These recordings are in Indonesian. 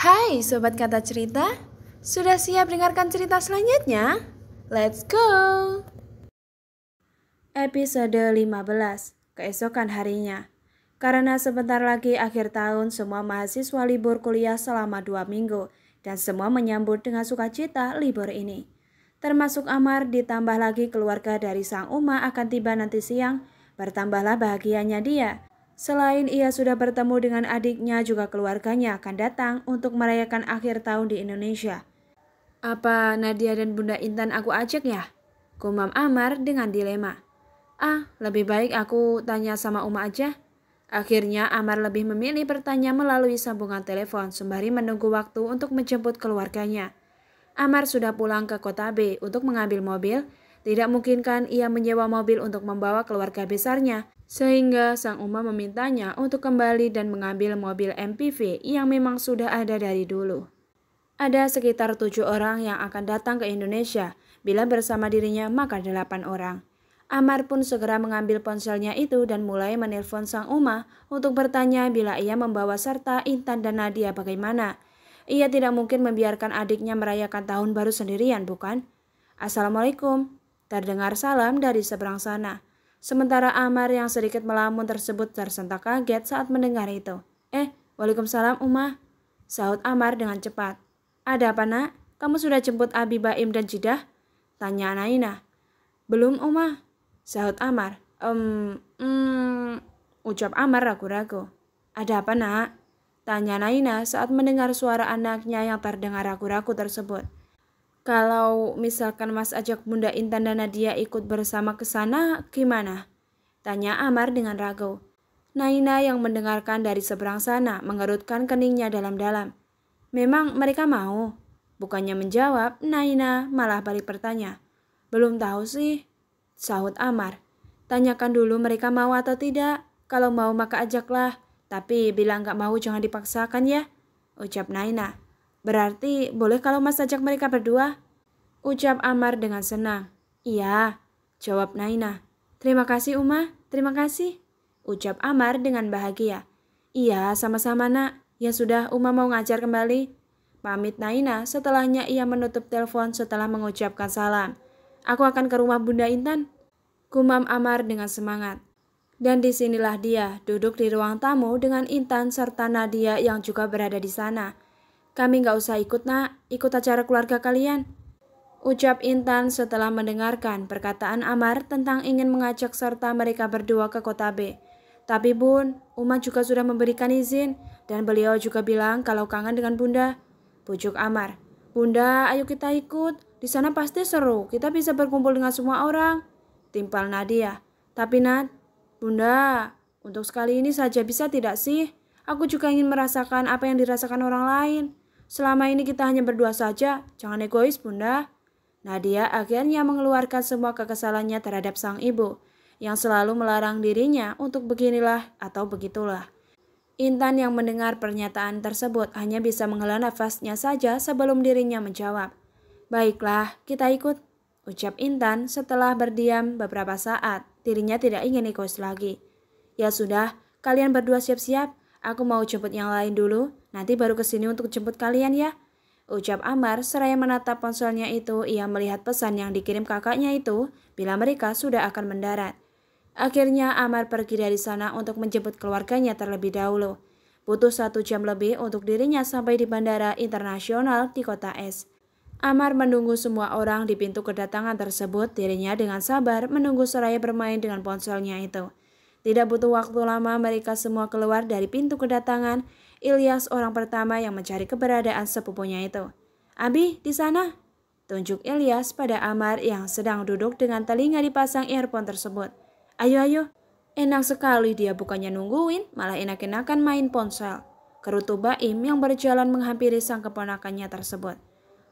Hai Sobat Kata Cerita, sudah siap dengarkan cerita selanjutnya? Let's go! Episode 15, keesokan harinya. Karena sebentar lagi akhir tahun, semua mahasiswa libur kuliah selama 2 minggu dan semua menyambut dengan sukacita libur ini. Termasuk Amar, ditambah lagi keluarga dari sang Uma akan tiba nanti siang, bertambahlah bahagianya dia. Selain ia sudah bertemu dengan adiknya, juga keluarganya akan datang untuk merayakan akhir tahun di Indonesia. Apa Nadia dan Bunda Intan aku ajak ya? Gumam Amar dengan dilema. Lebih baik aku tanya sama Uma aja. Akhirnya Amar lebih memilih bertanya melalui sambungan telepon sembari menunggu waktu untuk menjemput keluarganya. Amar sudah pulang ke kota B untuk mengambil mobil. Tidak mungkin kan ia menyewa mobil untuk membawa keluarga besarnya. Sehingga sang Uma memintanya untuk kembali dan mengambil mobil MPV yang memang sudah ada dari dulu. Ada sekitar 7 orang yang akan datang ke Indonesia. Bila bersama dirinya maka 8 orang. Amar pun segera mengambil ponselnya itu dan mulai menelpon sang Uma untuk bertanya bila ia membawa serta Intan dan Nadia bagaimana. Ia tidak mungkin membiarkan adiknya merayakan tahun baru sendirian, bukan? Assalamualaikum. Terdengar salam dari seberang sana. Sementara Amar yang sedikit melamun tersebut tersentak kaget saat mendengar itu. Waalaikumsalam Uma, sahut Amar dengan cepat. Ada apa nak? Kamu sudah jemput Abi, Baim dan Jidah? Tanya Naina. Belum Uma, sahut Amar. Ucap Amar ragu-ragu. Ada apa nak? Tanya Naina saat mendengar suara anaknya yang terdengar ragu-ragu tersebut. Kalau misalkan Mas ajak Bunda Intan dan Nadia ikut bersama ke sana, gimana? Tanya Amar dengan ragu. Naina yang mendengarkan dari seberang sana mengerutkan keningnya dalam-dalam. Memang mereka mau? Bukannya menjawab, Naina malah balik bertanya. Belum tahu sih, sahut Amar. Tanyakan dulu mereka mau atau tidak. Kalau mau maka ajaklah. Tapi bila nggak mau jangan dipaksakan ya, ucap Naina. Berarti boleh kalau Mas ajak mereka berdua? Ucap Amar dengan senang. Iya, jawab Naina. Terima kasih Uma, terima kasih, ucap Amar dengan bahagia. Iya, sama-sama nak. Ya sudah, Uma mau ngajar kembali. Pamit Naina, setelahnya ia menutup telepon setelah mengucapkan salam. Aku akan ke rumah Bunda Intan, gumam Amar dengan semangat. Dan disinilah dia, duduk di ruang tamu dengan Intan serta Nadia yang juga berada di sana. Kami gak usah ikut nak, ikut acara keluarga kalian, ucap Intan setelah mendengarkan perkataan Amar tentang ingin mengajak serta mereka berdua ke kota B. Tapi Bun, Uma juga sudah memberikan izin dan beliau juga bilang kalau kangen dengan Bunda, pujuk Amar. Bunda, ayo kita ikut, di sana pasti seru, kita bisa berkumpul dengan semua orang, timpal Nadia. Tapi Nat, Bunda, untuk sekali ini saja bisa tidak sih? Aku juga ingin merasakan apa yang dirasakan orang lain. Selama ini kita hanya berdua saja, jangan egois Bunda. Nadia akhirnya mengeluarkan semua kekesalannya terhadap sang ibu, yang selalu melarang dirinya untuk beginilah atau begitulah. Intan yang mendengar pernyataan tersebut hanya bisa menghela nafasnya saja sebelum dirinya menjawab. Baiklah, kita ikut, ucap Intan setelah berdiam beberapa saat. Dirinya tidak ingin egois lagi. Ya sudah, kalian berdua siap-siap. Aku mau jemput yang lain dulu, nanti baru kesini untuk jemput kalian ya, ucap Amar seraya menatap ponselnya itu. Ia melihat pesan yang dikirim kakaknya itu bila mereka sudah akan mendarat. Akhirnya Amar pergi dari sana untuk menjemput keluarganya terlebih dahulu. Butuh 1 jam lebih untuk dirinya sampai di bandara internasional di kota S. Amar menunggu semua orang di pintu kedatangan tersebut. Dirinya dengan sabar menunggu seraya bermain dengan ponselnya itu. Tidak butuh waktu lama mereka semua keluar dari pintu kedatangan. Ilyas orang pertama yang mencari keberadaan sepupunya itu. Abi, di sana, tunjuk Ilyas pada Amar yang sedang duduk dengan telinga dipasang earphone tersebut. Ayo, enak sekali dia bukannya nungguin, malah enak-enakan main ponsel, kerutu Baim yang berjalan menghampiri sang keponakannya tersebut.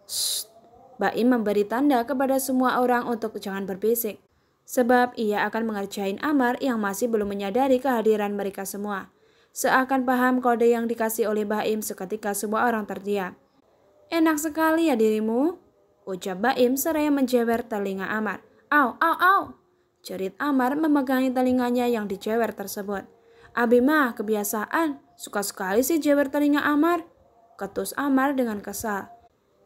Shh, Baim memberi tanda kepada semua orang untuk jangan berbisik. Sebab ia akan mengerjain Amar yang masih belum menyadari kehadiran mereka semua. Seakan paham kode yang dikasih oleh Baim, seketika semua orang terdiam. Enak sekali ya dirimu, ucap Baim seraya menjewer telinga Amar. Au, jerit Amar memegangi telinganya yang dijewer tersebut. Abi mah kebiasaan, suka sekali sih jewer telinga Amar, ketus Amar dengan kesal.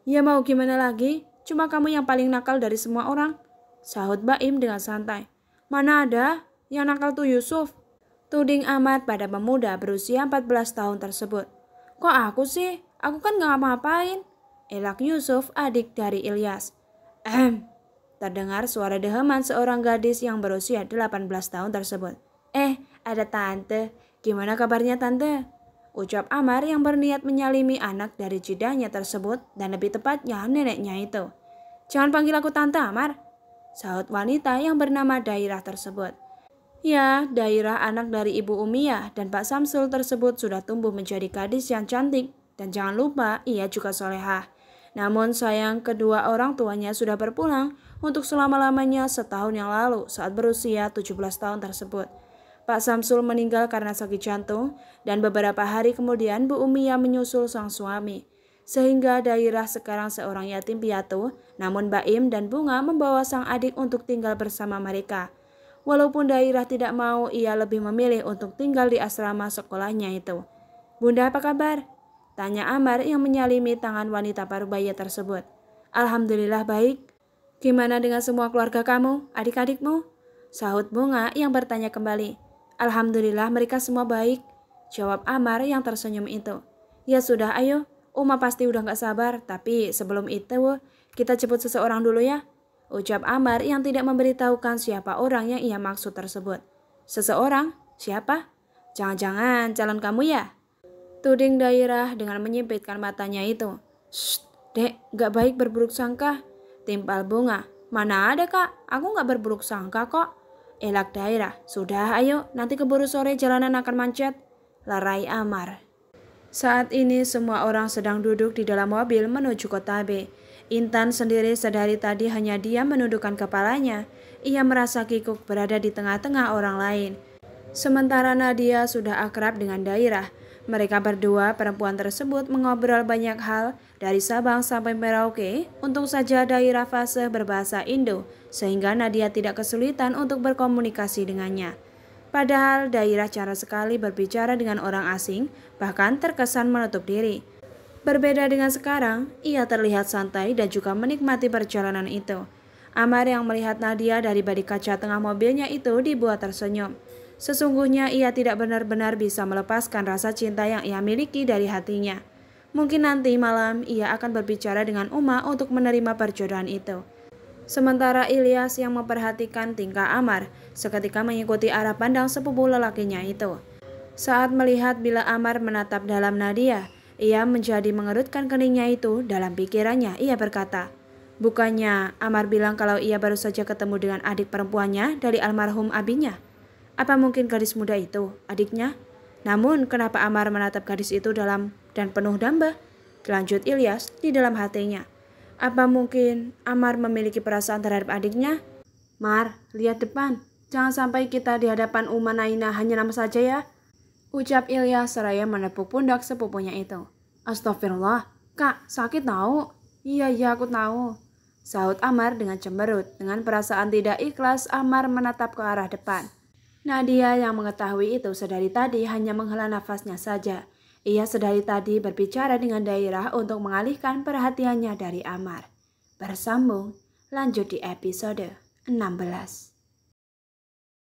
Ya mau gimana lagi, cuma kamu yang paling nakal dari semua orang, sahut Baim dengan santai. Mana ada, yang nakal tuh Yusuf, tuding Amar pada pemuda berusia 14 tahun tersebut. Kok aku sih? Aku kan gak ngapa-ngapain, elak Yusuf, adik dari Ilyas. Terdengar suara deheman seorang gadis yang berusia 18 tahun tersebut. Ada tante. Gimana kabarnya tante? Ucap Amar yang berniat menyalimi anak dari jidahnya tersebut dan lebih tepatnya neneknya itu. Jangan panggil aku tante Amar, sahut wanita yang bernama Dairah tersebut. Ya, Dairah anak dari Ibu Umiyah dan Pak Samsul tersebut sudah tumbuh menjadi gadis yang cantik dan jangan lupa ia juga solehah. Namun sayang kedua orang tuanya sudah berpulang untuk selama-lamanya setahun yang lalu saat berusia 17 tahun tersebut. Pak Samsul meninggal karena sakit jantung dan beberapa hari kemudian Bu Umiyah menyusul sang suami. Sehingga Dairah sekarang seorang yatim piatu, namun Baim dan Bunga membawa sang adik untuk tinggal bersama mereka. Walaupun Dairah tidak mau, ia lebih memilih untuk tinggal di asrama sekolahnya itu. Bunda apa kabar? Tanya Amar yang menyalimi tangan wanita parubaya tersebut. Alhamdulillah baik. Gimana dengan semua keluarga kamu, adik-adikmu? Sahut Bunga yang bertanya kembali. Alhamdulillah mereka semua baik, jawab Amar yang tersenyum itu. Ya sudah ayo, Uma pasti udah gak sabar, tapi sebelum itu kita jemput seseorang dulu ya, ucap Amar yang tidak memberitahukan siapa orang yang ia maksud tersebut. Seseorang? Siapa? Jangan-jangan calon kamu ya? Tuding Dairah dengan menyempitkan matanya itu. Shh, dek, gak baik berburuk sangka, timpal Bunga. Mana ada kak, aku gak berburuk sangka kok, elak Dairah. Sudah ayo, nanti keburu sore jalanan akan macet, larai Amar. Saat ini semua orang sedang duduk di dalam mobil menuju kota B. Intan sendiri sedari tadi hanya diam menundukkan kepalanya. Ia merasa kikuk berada di tengah-tengah orang lain. Sementara Nadia sudah akrab dengan Dairah. Mereka berdua perempuan tersebut mengobrol banyak hal dari Sabang sampai Merauke. Untung saja Dairah fasih berbahasa Indo sehingga Nadia tidak kesulitan untuk berkomunikasi dengannya. Padahal Dairah jarang sekali berbicara dengan orang asing, bahkan terkesan menutup diri. Berbeda dengan sekarang, ia terlihat santai dan juga menikmati perjalanan itu. Amar yang melihat Nadia dari balik kaca tengah mobilnya itu dibuat tersenyum. Sesungguhnya ia tidak benar-benar bisa melepaskan rasa cinta yang ia miliki dari hatinya. Mungkin nanti malam ia akan berbicara dengan Uma untuk menerima perjodohan itu. Sementara Ilyas yang memperhatikan tingkah Amar seketika mengikuti arah pandang sepupu lelakinya itu. Saat melihat bila Amar menatap dalam Nadia, ia menjadi mengerutkan keningnya itu. Dalam pikirannya ia berkata, bukannya Amar bilang kalau ia baru saja ketemu dengan adik perempuannya dari almarhum abinya? Apa mungkin gadis muda itu adiknya? Namun kenapa Amar menatap gadis itu dalam dan penuh damba? Lanjut Ilyas di dalam hatinya. Apa mungkin Amar memiliki perasaan terhadap adiknya? Mar, lihat depan. Jangan sampai kita di hadapan Uma Naina hanya nama saja ya, ucap Ilyas seraya menepuk pundak sepupunya itu. Astagfirullah, kak sakit tahu. Iya aku tahu, sahut Amar dengan cemberut. Dengan perasaan tidak ikhlas Amar menatap ke arah depan. Nadia yang mengetahui itu sedari tadi hanya menghela nafasnya saja. Ia sedari tadi berbicara dengan Dairah untuk mengalihkan perhatiannya dari Amar. Bersambung, lanjut di episode 16.